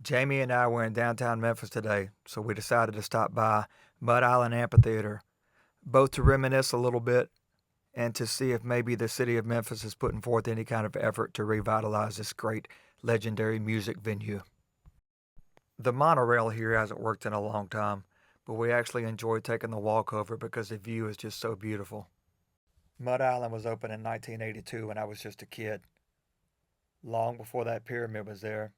Jamie and I were in downtown Memphis today, so we decided to stop by Mud Island Amphitheater, both to reminisce a little bit and to see if maybe the city of Memphis is putting forth any kind of effort to revitalize this great legendary music venue. The monorail here hasn't worked in a long time, but we actually enjoy taking the walk over because the view is just so beautiful. Mud Island was opened in 1982 when I was just a kid, long before that pyramid was there,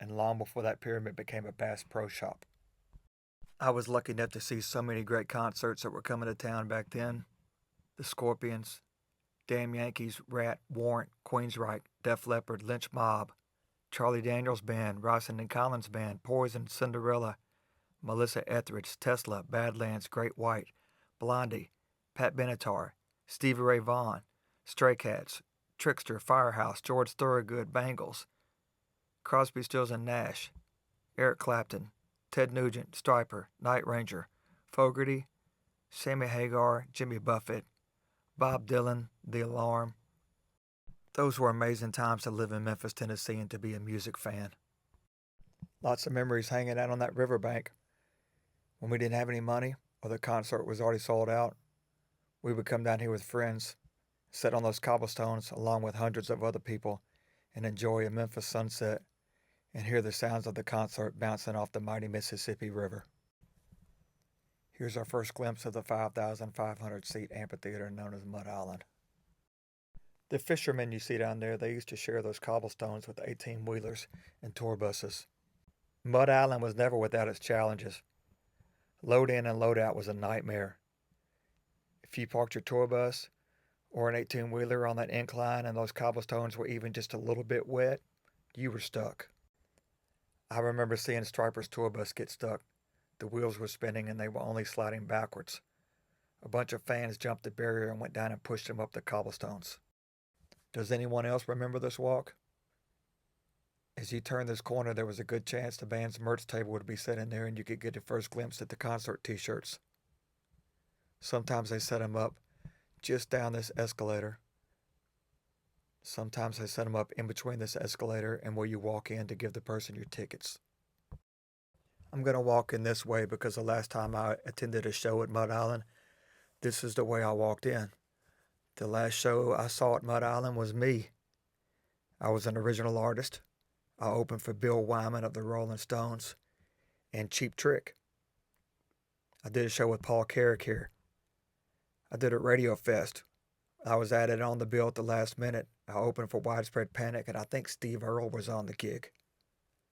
and long before that pyramid became a Bass Pro Shop. I was lucky enough to see so many great concerts that were coming to town back then. The Scorpions, Damn Yankees, Rat, Warrant, Queensryche, Def Leppard, Lynch Mob, Charlie Daniels Band, Rossin and Collins Band, Poison, Cinderella, Melissa Etheridge, Tesla, Badlands, Great White, Blondie, Pat Benatar, Stevie Ray Vaughan, Stray Cats, Trickster, Firehouse, George Thorogood, Bangles, Crosby, Stills and Nash, Eric Clapton, Ted Nugent, Stryper, Night Ranger, Fogerty, Sammy Hagar, Jimmy Buffett, Bob Dylan, The Alarm. Those were amazing times to live in Memphis, Tennessee, and to be a music fan. Lots of memories hanging out on that riverbank. When we didn't have any money or the concert was already sold out, we would come down here with friends, sit on those cobblestones along with hundreds of other people, and enjoy a Memphis sunset and hear the sounds of the concert bouncing off the mighty Mississippi River. Here's our first glimpse of the 5,500-seat amphitheater known as Mud Island. The fishermen you see down there, they used to share those cobblestones with 18-wheelers and tour buses. Mud Island was never without its challenges. Load in and load out was a nightmare. If you parked your tour bus or an 18-wheeler on that incline and those cobblestones were even just a little bit wet, you were stuck. I remember seeing Stryper's tour bus get stuck. The wheels were spinning and they were only sliding backwards. A bunch of fans jumped the barrier and went down and pushed him up the cobblestones. Does anyone else remember this walk? As you turned this corner, there was a good chance the band's merch table would be set in there and you could get your first glimpse at the concert t-shirts. Sometimes they set them up just down this escalator. Sometimes they set them up in between this escalator and where you walk in to give the person your tickets. I'm going to walk in this way because the last time I attended a show at Mud Island, this is the way I walked in. The last show I saw at Mud Island was me. I was an original artist. I opened for Bill Wyman of the Rolling Stones and Cheap Trick. I did a show with Paul Carrick here. I did a Radio Fest. I was added on the bill at the last minute. I opened for Widespread Panic, and I think Steve Earle was on the gig.